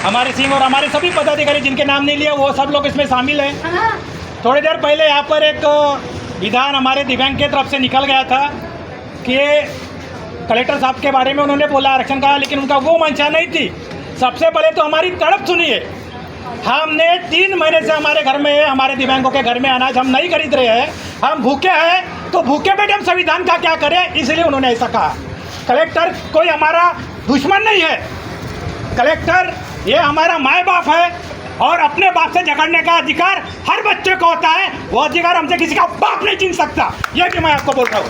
हमारे सिंह और हमारे सभी पदाधिकारी जिनके नाम नहीं लिए वो सब लोग इसमें शामिल हैं। थोड़ी देर पहले यहाँ पर एक विधान हमारे दिव्यांग की तरफ से निकल गया था कि कलेक्टर साहब के बारे में उन्होंने बोला आरक्षण का, लेकिन उनका वो मंशा नहीं थी। सबसे पहले तो हमारी तड़प सुनिए। हमने 3 महीने से हमारे घर में, हमारे दिव्यांगों के घर में अनाज हम नहीं खरीद रहे हैं, हम भूखे हैं, तो भूखे बैठे हम संविधान का क्या करें, इसलिए उन्होंने ऐसा कहा। कलेक्टर कोई हमारा दुश्मन नहीं है, कलेक्टर ये हमारा माँ बाप है और अपने बाप से झगड़ने का अधिकार हर बच्चे को होता है। वो अधिकार हमसे किसी का बाप नहीं छीन सकता, ये भी मैं आपको बोल रहा हूँ।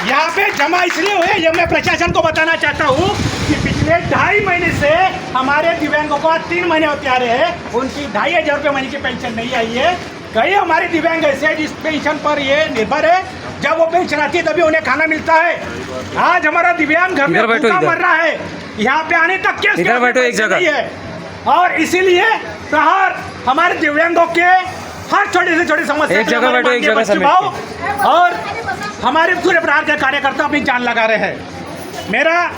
यहाँ पे जमा इसलिए हुए, ये मैं प्रशासन को बताना चाहता हूँ कि पिछले 2.5 महीने से हमारे दिव्यांगों को 3 महीने होते आ रहे हैं, उनकी 2,500 रुपये महीने की पेंशन नहीं आई है। कई हमारे दिव्यांग ऐसे जिस पेंशन पर ये निर्भर है, जब वो पेंशन आती है तभी उन्हें खाना मिलता है। आज हमारा दिव्यांग घर में भूखा मर रहा है, यहाँ पे आने तक के एक जगह है। और इसीलिए प्रहार हमारे दिव्यांगों के हर छोटी से छोटी समस्या और हमारे पूरे प्रहार के कार्यकर्ता अपनी जान लगा रहे हैं। मेरा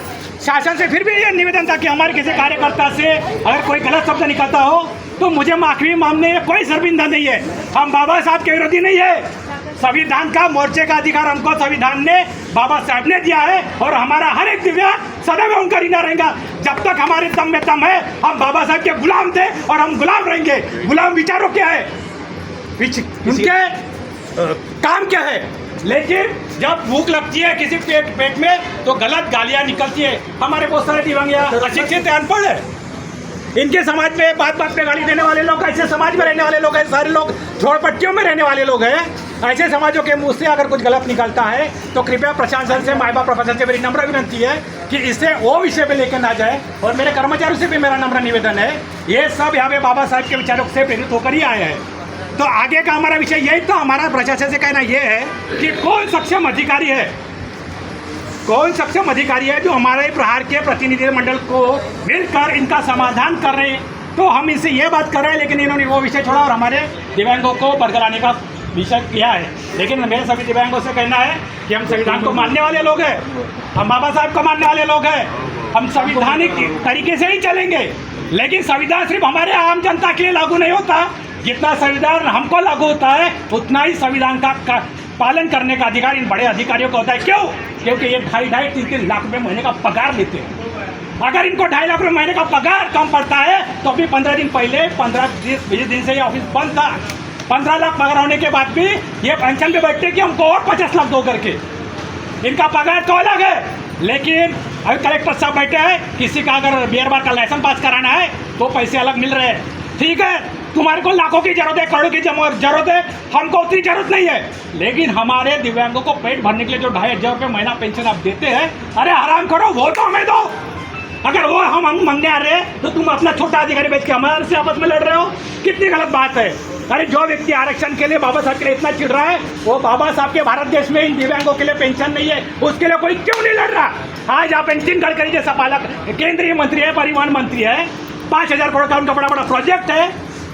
शासन से फिर भी ये निवेदन था कि हमारे किसी कार्यकर्ता से अगर कोई गलत शब्द निकलता हो तो मुझे माफी मांगने में कोई शर्मिंदा नहीं है। हम बाबा साहब के विरोधी नहीं है। संविधान का मोर्चे का अधिकार हमको संविधान ने, बाबा साहब ने दिया है और हमारा हर एक दिव्यांग सदैव उनका ऋणी रहेगा। जब तक हमारे दम में दम है, हम बाबा साहब के गुलाम थे और हम गुलाम रहेंगे। गुलाम विचारों क्या है, उनके काम क्या है, लेकिन जब भूख लगती है किसी पेट में तो गलत गालियां निकलती है। हमारे बहुत सारे दिव्यांग अशिक्षित अनपढ़ है, इनके समाज में बात बात पे गाली देने वाले लोग, ऐसे समाज में रहने वाले लोग हैं, सारे लोग झोपड़पट्टियों में रहने वाले लोग हैं। ऐसे समाजों के मुंह से अगर कुछ गलत निकलता है तो कृपया प्रशासन से, माँ बाप प्रशासन से मेरी नम्र विनती है कि इसे वो विषय पे लेकर ना जाए। और मेरे कर्मचारियों से भी मेरा नम्र निवेदन है, ये सब यहाँ पे बाबा साहब के विचारों से प्रेरित होकर ही आए हैं। तो आगे का हमारा विषय यही, तो हमारा प्रशासन से कहना यह है कि कौन सक्षम अधिकारी है, कौन सक्षम अधिकारी है जो हमारे प्रहार के प्रतिनिधि मंडल को मिलकर इनका समाधान कर रहे हैं। तो हम इनसे ये बात कर रहे हैं, लेकिन इन्होंने वो विषय छोड़ा और हमारे दिव्यांगों को बरगलाने का विषय किया है। लेकिन मेरे सभी दिव्यांगों से कहना है कि हम संविधान को मानने वाले लोग हैं, हम बाबा साहब को मानने वाले लोग हैं, हम संविधानिक तरीके से ही चलेंगे। लेकिन संविधान सिर्फ हमारे आम जनता के लिए लागू नहीं होता, जितना संविधान हमको लागू होता है उतना ही संविधान का पालन करने का अधिकार इन बड़े अधिकारियों को होता है। क्यों? क्योंकि ये 2.5 3 लाख रुपए महीने का पगार लेते हैं। अगर इनको 2.5 लाख रुपए महीने का पगार कम पड़ता है तो अभी 15 दिन पहले 15-20 दिन से ये ऑफिस बंद था। 15 लाख पगार होने के बाद भी ये पेंशन पे बैठते कि हमको और 50 लाख दो करके। इनका पगार तो अलग है, लेकिन अभी कलेक्टर साहब बैठे हैं, किसी का अगर बियर बार का लाइसेंस पास कराना है तो पैसे अलग मिल रहे हैं। ठीक है, तुम्हारे को लाखों की जरूरत है, करोड़ों की जरूरत है, हमको उतनी जरूरत नहीं है। लेकिन हमारे दिव्यांगों को पेट भरने के लिए जो 2,500 रुपये महीना पेंशन आप देते हैं, अरे आराम करो, वो तो हमें दो। अगर वो हम मांगने आ रहे हैं तो तुम अपना छोटा अधिकारी बेच के हमारे से आपस में लड़ रहे हो, कितनी गलत बात है। अरे जो व्यक्ति आरक्षण के लिए बाबा साहब के लिए इतना चिढ़ रहा है, वो बाबा साहब के भारत देश में इन दिव्यांगों के लिए पेंशन नहीं है, उसके लिए कोई क्यों नहीं लड़ रहा। आज आप नितिन गडकरी जैसा पालक केंद्रीय मंत्री है, परिवहन मंत्री है, 5,000 करोड़ का उनका बड़ा बड़ा प्रोजेक्ट है,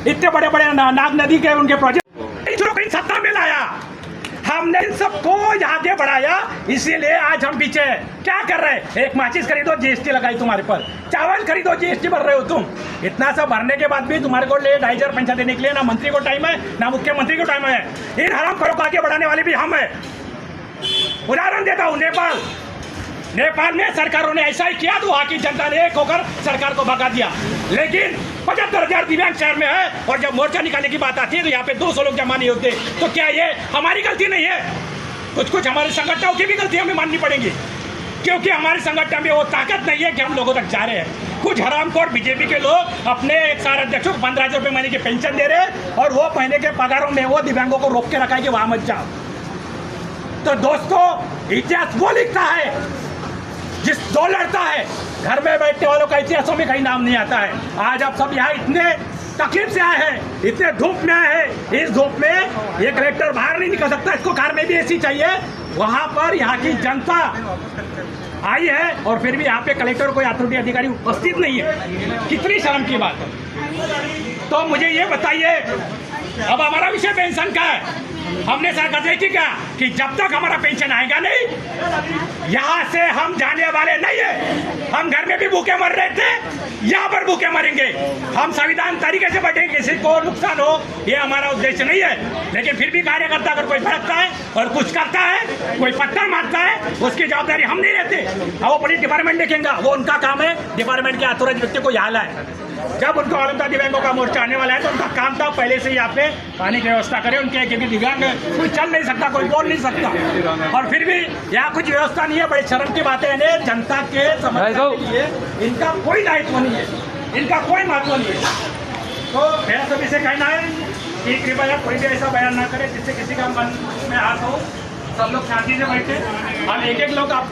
इतने बड़े बड़े नाग नदी के उनके प्रोजेक्ट सत्ता में लाया, हमने इन सबको आगे बढ़ाया। इसीलिए आज हम पीछे क्या कर रहे हैं, एक माचिस खरीदो जीएसटी लगाई तुम्हारे पर, चावल खरीदो जीएसटी भर रहे हो तुम। इतना सब भरने के बाद भी तुम्हारे को 2,500 पेंशन देने के लिए ना मंत्री को टाइम है, ना मुख्यमंत्री को टाइम है। इन हरामखोरों को आगे बढ़ाने वाले भी हम है। उदाहरण देता हूँ, नेपाल में सरकारों ने ऐसा ही किया तो वहाँ की जनता ने एक होकर सरकार को भगा दिया। लेकिन 75,000 दिव्यांग शहर में है और जब मोर्चा निकालने की बात आती है तो यहाँ पे 200 लोग जमा नहीं होते। तो क्या ये हमारी गलती नहीं है? कुछ हमारे संगठनों की भी गलती हमें माननी पड़ेगी, क्योंकि हमारे संगठन में वो ताकत नहीं है कि हम लोगों तक जा रहे हैं। कुछ हरामखोर बीजेपी के लोग अपने एक सारे अध्यक्षों को 15,000 रुपये महीने की पेंशन दे रहे हैं और वो महीने के पगारों में वो दिव्यांगों को रोक के रखा है कि वहां मत जाओ। तो दोस्तों, इतिहास वो लिखता है जिस दो लड़ता है, घर में बैठने वालों का इतिहासों में कहीं नाम नहीं आता है। आज आप सब यहाँ इतने तकलीफ से आए हैं, इतने धूप में आए हैं, इस धूप में ये कलेक्टर बाहर नहीं निकल सकता, इसको कार में भी एसी चाहिए। वहां पर यहाँ की जनता आई है और फिर भी यहाँ पे कलेक्टर कोई अथॉरिटी अधिकारी उपस्थित नहीं है, कितनी शर्म की बात है। तो मुझे ये बताइए, अब हमारा विषय पेंशन का है, हमने सरकार की क्या कि जब तक हमारा पेंशन आएगा नहीं यहाँ से हम जाने वाले नहीं है। हम घर में भी भूखे मर रहे थे, यहाँ पर भूखे मरेंगे। हम संविधान तरीके से बैठे, किसी को नुकसान हो ये हमारा उद्देश्य नहीं है। लेकिन फिर भी कार्यकर्ता अगर कोई भड़कता है और कुछ करता है, कोई पत्थर मारता है, उसकी जवाबदारी हम नहीं रहते। वो पुलिस डिपार्टमेंट देखेंगे, वो उनका काम है। डिपार्टमेंट के अथॉराइज व्यक्ति को यहाँ लाए। जब उनको ऑल इंडिया दिव्यांगों का मोर्चा आने वाला है तो उनका काम था पहले से ही यहाँ पे पानी की व्यवस्था करें उनके, क्योंकि दिव्यांग कोई चल नहीं सकता, कोई बोल नहीं सकता। और फिर भी यहाँ कुछ व्यवस्था नहीं है। बड़ी शर्म की बात है, जनता के समस्या के लिए इनका कोई दायित्व नहीं है, इनका कोई महत्व नहीं है। तो मेरा सभी से कहना है कि कृपया कोई भी ऐसा बयान ना करे जिससे किसी का मन में हाथ हो। सब लोग शांति से बैठे, हम एक एक लोग आप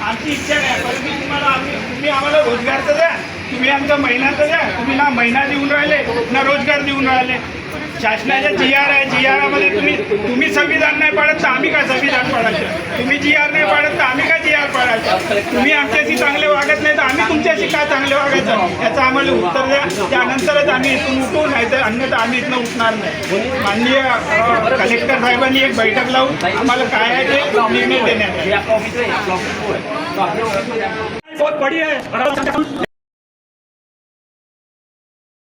आमची इच्छा नाही, परंतु तुम्ही आम्हाला रोजगार तर द्या, तुम्ही आमचा महिना तर द्या। तुम्ही ना महिना देऊन राहिले ना रोजगार देऊन राहिले। शासनाच्या GR आहे, GR मध्ये तुम्ही संविधान नाही पाळत तर आम्ही काय संविधान पाळायचं? तुम्ही GR नाही पाळत तर आम्ही काय GR पाळायचं? तुम्ही आमच्याशी चांगले वागत नाही तर आम्ही तुमच्याशी काय चांगले वागायचं? याचं आम्हाला उत्तर द्या, त्यानंतरच आम्ही इथून उठू, नाही तर अन्यथा आम्ही इथून उठणार नाही। माननीय कलेक्टर साहेबांनी एक बैठक लावून आम्हाला काय आहे ते निर्णय देण्यात आले। बहुत बड़ी है।